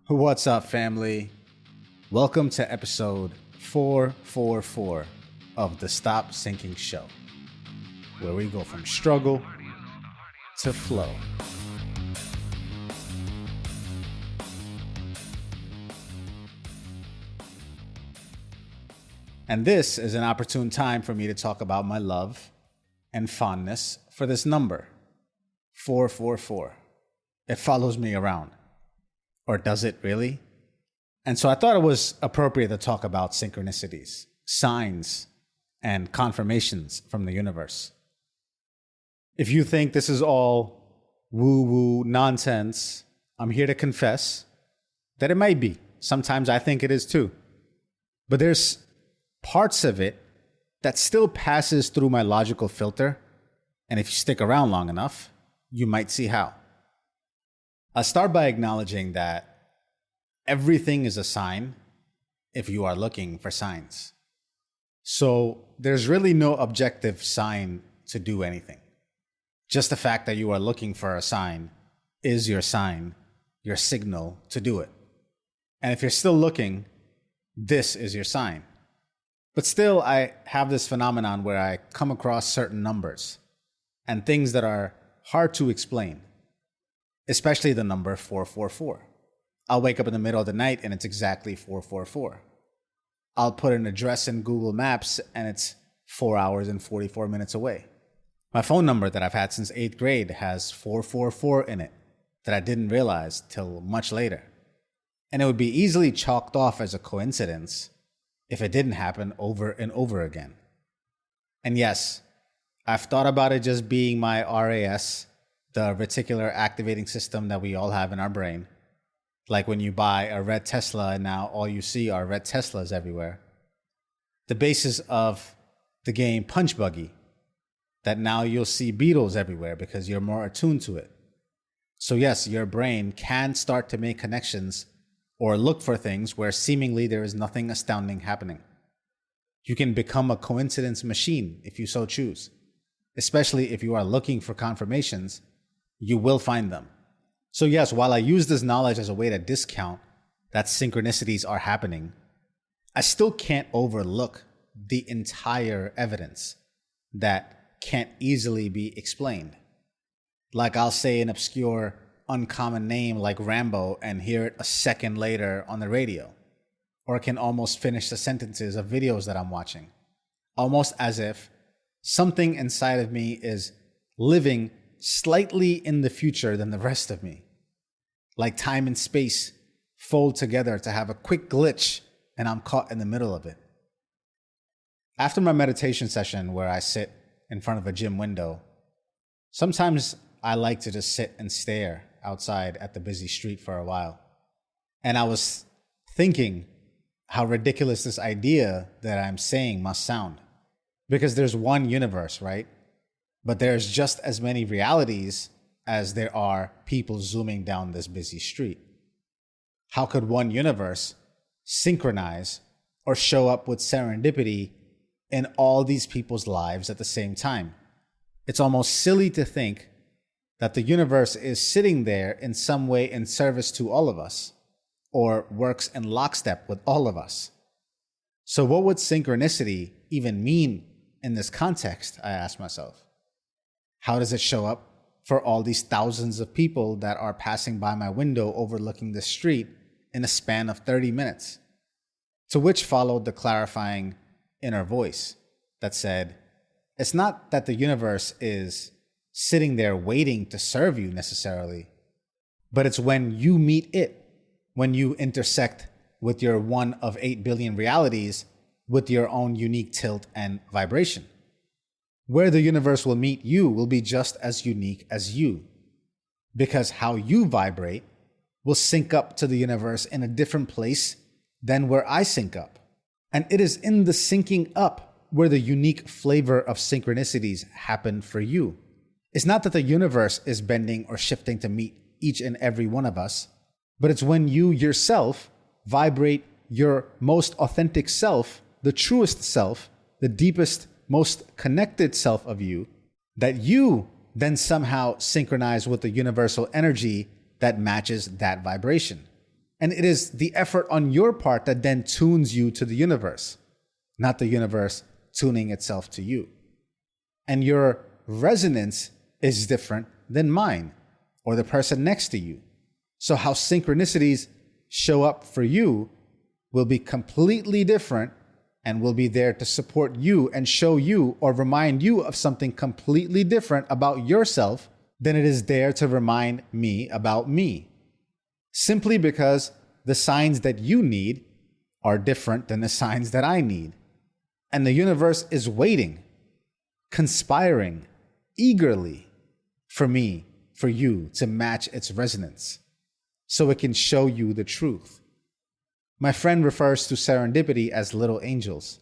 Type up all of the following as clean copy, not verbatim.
What's up, family? Welcome to episode 444 of the Stop Sinking Show, where we go from struggle to flow. And this is an opportune time for me to talk about my love and fondness for this number, 444. It follows me around. Or does it really? And so I thought it was appropriate to talk about synchronicities, signs, and confirmations from the universe. If you think this is all woo-woo nonsense, I'm here to confess that it might be. Sometimes I think it is too. But there's parts of it that still passes through my logical filter. And if you stick around long enough, you might see how. I'll start by acknowledging that everything is a sign if you are looking for signs. So there's really no objective sign to do anything. Just the fact that you are looking for a sign is your sign, your signal to do it. And if you're still looking, this is your sign. But still, I have this phenomenon where I come across certain numbers and things that are hard to explain. Especially the number 444. I'll wake up in the middle of the night and it's exactly 444. I'll put an address in Google Maps and it's 4 hours and 44 minutes away. My phone number that I've had since 8th grade has 444 in it that I didn't realize till much later. And it would be easily chalked off as a coincidence if it didn't happen over and over again. And yes, I've thought about it just being my RAS, the reticular activating system that we all have in our brain. Like when you buy a red Tesla and now all you see are red Teslas everywhere. The basis of the game Punch Buggy, that now you'll see beetles everywhere because you're more attuned to it. So yes, your brain can start to make connections or look for things where seemingly there is nothing astounding happening. You can become a coincidence machine if you so choose, especially if you are looking for confirmations. You will find them. So yes, while I use this knowledge as a way to discount that synchronicities are happening, I still can't overlook the entire evidence that can't easily be explained. Like I'll say an obscure, uncommon name like Rambo and hear it a second later on the radio, or can almost finish the sentences of videos that I'm watching, almost as if something inside of me is living slightly in the future than the rest of me. Like time and space fold together to have a quick glitch and I'm caught in the middle of it. After my meditation session where I sit in front of a gym window, sometimes I like to just sit and stare outside at the busy street for a while. And I was thinking how ridiculous this idea that I'm saying must sound. Because there's one universe, right? But there's just as many realities as there are people zooming down this busy street. How could one universe synchronize or show up with serendipity in all these people's lives at the same time? It's almost silly to think that the universe is sitting there in some way in service to all of us, or works in lockstep with all of us. So what would synchronicity even mean in this context, I ask myself. How does it show up for all these thousands of people that are passing by my window overlooking the street in a span of 30 minutes? To which followed the clarifying inner voice that said, it's not that the universe is sitting there waiting to serve you necessarily, but it's when you meet it, when you intersect with your one of 8 billion realities with your own unique tilt and vibration. Where the universe will meet you will be just as unique as you, because how you vibrate will sync up to the universe in a different place than where I sync up. And it is in the syncing up where the unique flavor of synchronicities happen for you. It's not that the universe is bending or shifting to meet each and every one of us, but it's when you yourself vibrate your most authentic self, the truest self, the deepest, most connected self of you, that you then somehow synchronize with the universal energy that matches that vibration. And it is the effort on your part that then tunes you to the universe, not the universe tuning itself to you. And your resonance is different than mine or the person next to you. So how synchronicities show up for you will be completely different and will be there to support you and show you or remind you of something completely different about yourself than it is there to remind me about me. Simply because the signs that you need are different than the signs that I need. And the universe is waiting, conspiring eagerly for me, for you to match its resonance so it can show you the truth. My friend refers to serendipity as little angels,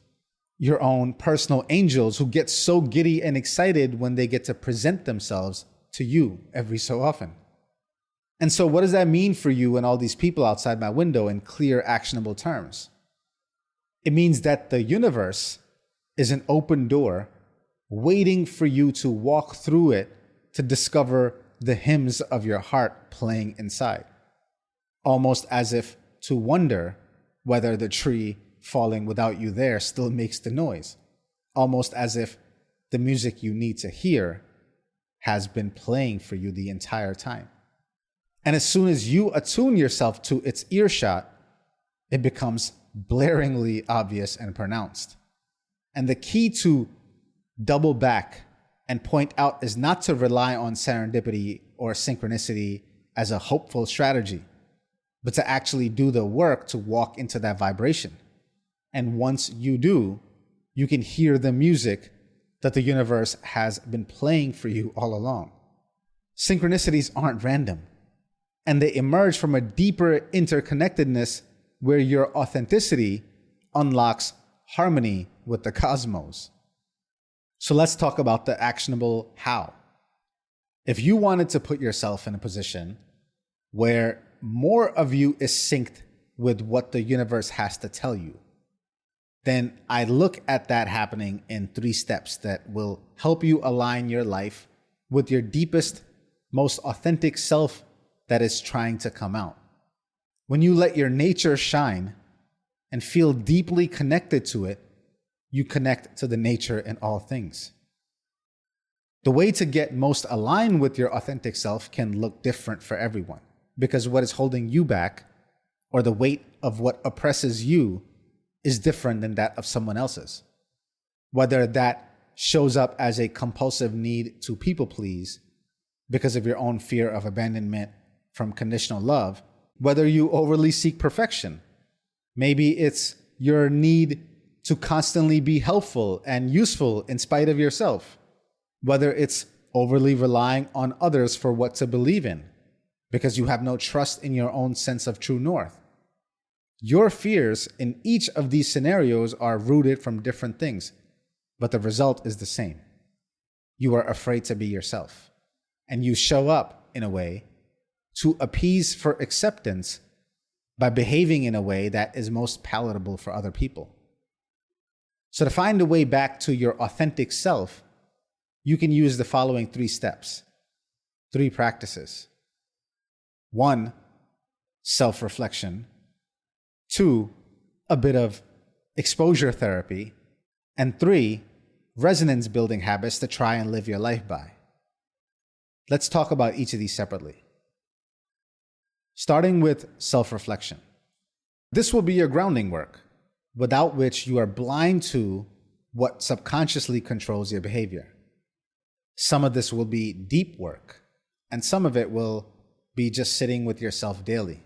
your own personal angels who get so giddy and excited when they get to present themselves to you every so often. And so what does that mean for you and all these people outside my window in clear, actionable terms? It means that the universe is an open door waiting for you to walk through it to discover the hymns of your heart playing inside. Almost as if to wonder whether the tree falling without you there still makes the noise. Almost as if the music you need to hear has been playing for you the entire time. And as soon as you attune yourself to its earshot, it becomes blaringly obvious and pronounced. And the key to double back and point out is not to rely on serendipity or synchronicity as a hopeful strategy, but to actually do the work to walk into that vibration. And once you do, you can hear the music that the universe has been playing for you all along. Synchronicities aren't random, and they emerge from a deeper interconnectedness where your authenticity unlocks harmony with the cosmos. So let's talk about the actionable how. If you wanted to put yourself in a position where more of you is synced with what the universe has to tell you, then I look at that happening in 3 steps that will help you align your life with your deepest, most authentic self that is trying to come out. When you let your nature shine and feel deeply connected to it, you connect to the nature in all things. The way to get most aligned with your authentic self can look different for everyone, because what is holding you back, or the weight of what oppresses you, is different than that of someone else's. Whether that shows up as a compulsive need to people please because of your own fear of abandonment from conditional love, whether you overly seek perfection. Maybe it's your need to constantly be helpful and useful in spite of yourself. Whether it's overly relying on others for what to believe in because you have no trust in your own sense of true north. Your fears in each of these scenarios are rooted from different things, but the result is the same. You are afraid to be yourself, and you show up in a way to appease for acceptance by behaving in a way that is most palatable for other people. So to find a way back to your authentic self, you can use the following 3 steps, 3 practices. 1, self-reflection. 2, a bit of exposure therapy. And 3, resonance building habits to try and live your life by. Let's talk about each of these separately. Starting with self-reflection. This will be your grounding work, without which you are blind to what subconsciously controls your behavior. Some of this will be deep work, and some of it will be just sitting with yourself daily.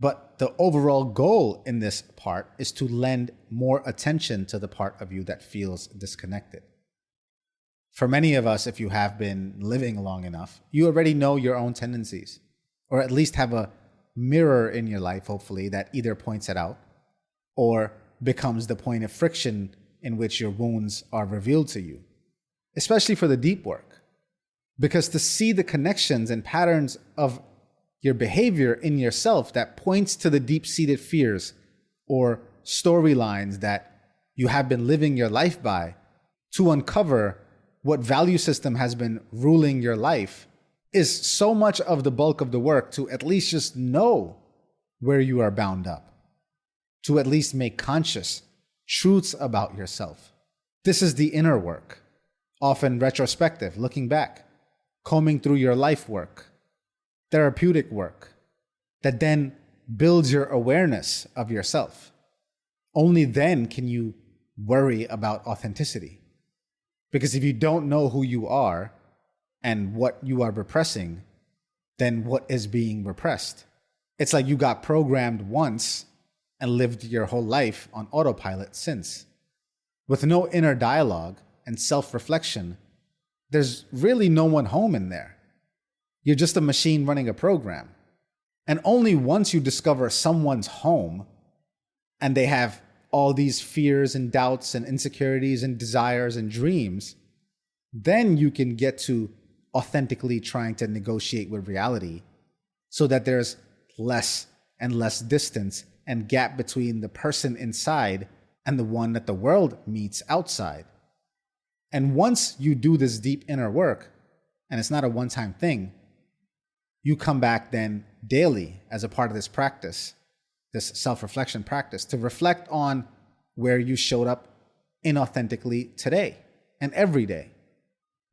But the overall goal in this part is to lend more attention to the part of you that feels disconnected. For many of us, if you have been living long enough, you already know your own tendencies, or at least have a mirror in your life, hopefully, that either points it out or becomes the point of friction in which your wounds are revealed to you, especially for the deep work. Because to see the connections and patterns of your behavior in yourself that points to the deep-seated fears or storylines that you have been living your life by, to uncover what value system has been ruling your life, is so much of the bulk of the work to at least just know where you are bound up, to at least make conscious truths about yourself. This is the inner work, often retrospective, looking back, combing through your life work, therapeutic work, that then builds your awareness of yourself. Only then can you worry about authenticity. Because if you don't know who you are and what you are repressing, then what is being repressed? It's like you got programmed once and lived your whole life on autopilot since. With no inner dialogue and self-reflection, there's really no one home in there. You're just a machine running a program. And only once you discover someone's home and they have all these fears and doubts and insecurities and desires and dreams, then you can get to authentically trying to negotiate with reality so that there's less and less distance and gap between the person inside and the one that the world meets outside. And once you do this deep inner work, and it's not a one-time thing, you come back then daily as a part of this practice, this self-reflection practice, to reflect on where you showed up inauthentically today and every day.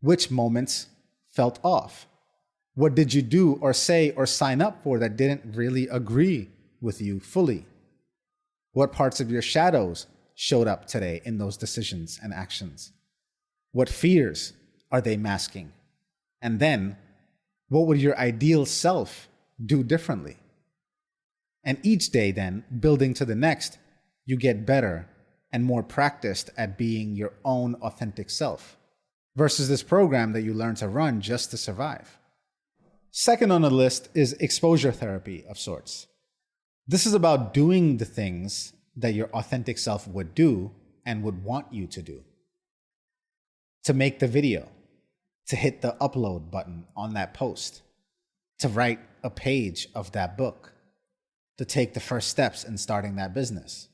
Which moments felt off? What did you do or say or sign up for that didn't really agree with you fully? What parts of your shadows showed up today in those decisions and actions? What fears are they masking? And then, what would your ideal self do differently? And each day then, building to the next, you get better and more practiced at being your own authentic self, versus this program that you learn to run just to survive. Second on the list is exposure therapy of sorts. This is about doing the things that your authentic self would do and would want you to do. To make the video, to hit the upload button on that post, to write a page of that book, to take the first steps in starting that business,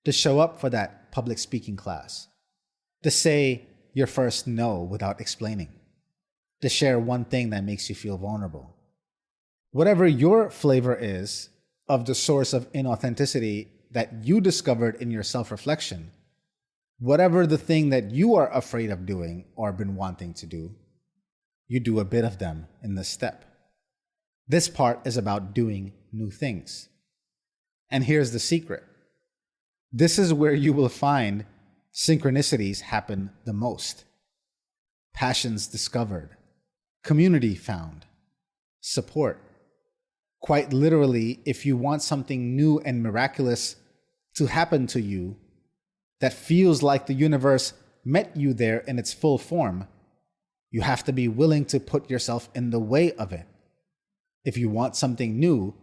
to show up for that public speaking class, to say your first no without explaining, to share one thing that makes you feel vulnerable. Whatever your flavor is of the source of inauthenticity that you discovered in your self-reflection, whatever the thing that you are afraid of doing or been wanting to do, you do a bit of them in this step. This part is about doing new things. And here's the secret. This is where you will find synchronicities happen the most. Passions discovered, community found, support. Quite literally, if you want something new and miraculous to happen to you that feels like the universe met you there in its full form, you have to be willing to put yourself in the way of it. If you want something new,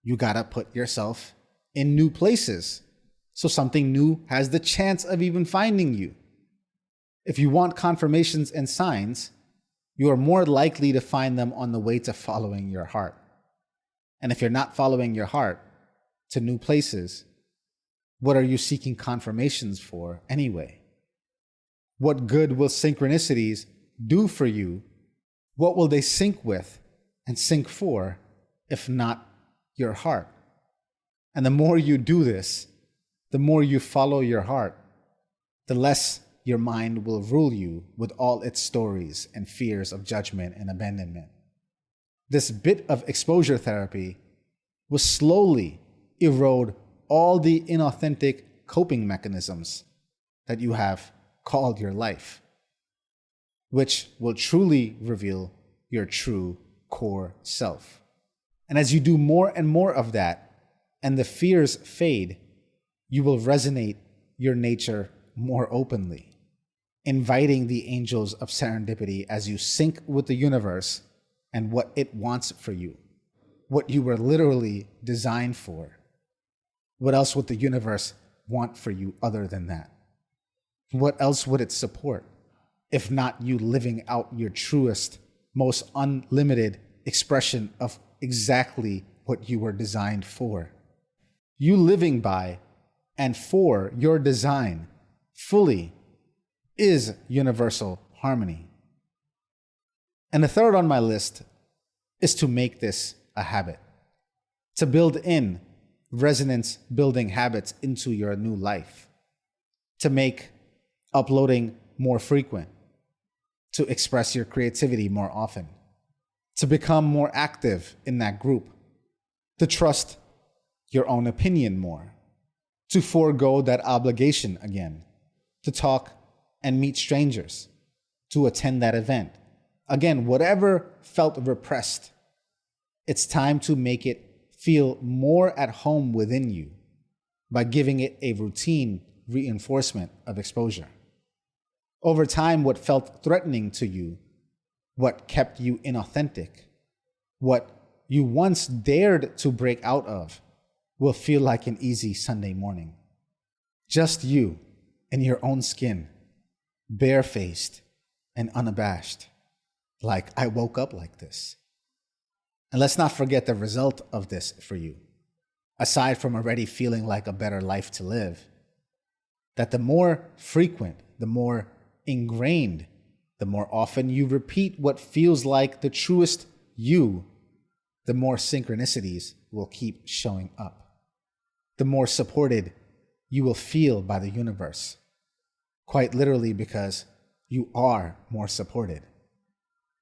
you gotta put yourself in new places, so something new has the chance of even finding you. If you want confirmations and signs, you are more likely to find them on the way to following your heart. And if you're not following your heart to new places, what are you seeking confirmations for anyway? What good will synchronicities do for you? What will they sync with and sync for if not your heart? And the more you do this, the more you follow your heart, the less your mind will rule you with all its stories and fears of judgment and abandonment. This bit of exposure therapy will slowly erode all the inauthentic coping mechanisms that you have called your life, which will truly reveal your true core self. And as you do more and more of that, and the fears fade, you will resonate your nature more openly, inviting the angels of serendipity as you sync with the universe and what it wants for you, what you were literally designed for. What else would the universe want for you other than that? What else would it support if not you living out your truest, most unlimited expression of exactly what you were designed for? You living by and for your design fully is universal harmony. And the third on my list is to make this a habit. to build in resonance building habits into your new life, to make uploading more frequent, to express your creativity more often, to become more active in that group, to trust your own opinion more, to forego that obligation again, to talk and meet strangers, to attend that event. Again, whatever felt repressed, it's time to make it feel more at home within you by giving it a routine reinforcement of exposure. Over time, what felt threatening to you, what kept you inauthentic, what you once dared to break out of, will feel like an easy Sunday morning. Just you in your own skin, barefaced and unabashed, like I woke up like this. And let's not forget the result of this for you, aside from already feeling like a better life to live, that the more frequent, the more ingrained, the more often you repeat what feels like the truest you, the more synchronicities will keep showing up. The more supported you will feel by the universe, quite literally because you are more supported.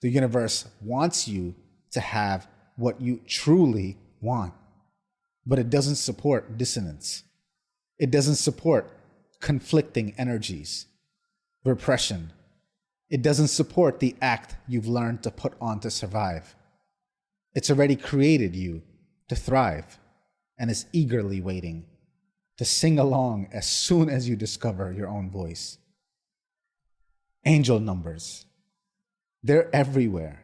The universe wants you to have what you truly want, but it doesn't support dissonance. It doesn't support conflicting energies, repression. It doesn't support the act you've learned to put on to survive. It's already created you to thrive and is eagerly waiting to sing along as soon as you discover your own voice. Angel numbers, they're everywhere.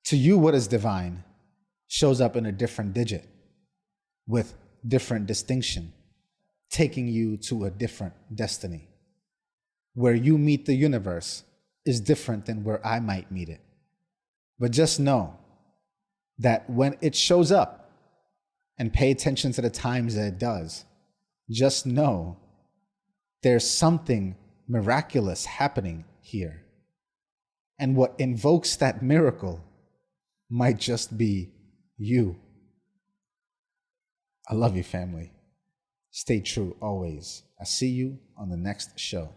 To you, what is divine shows up in a different digit with different distinction, taking you to a different destiny. Where you meet the universe is different than where I might meet it. But just know that when it shows up, and pay attention to the times that it does, just know there's something miraculous happening here. And what invokes that miracle might just be you. I love you, family. Stay true always. I see you on the next show.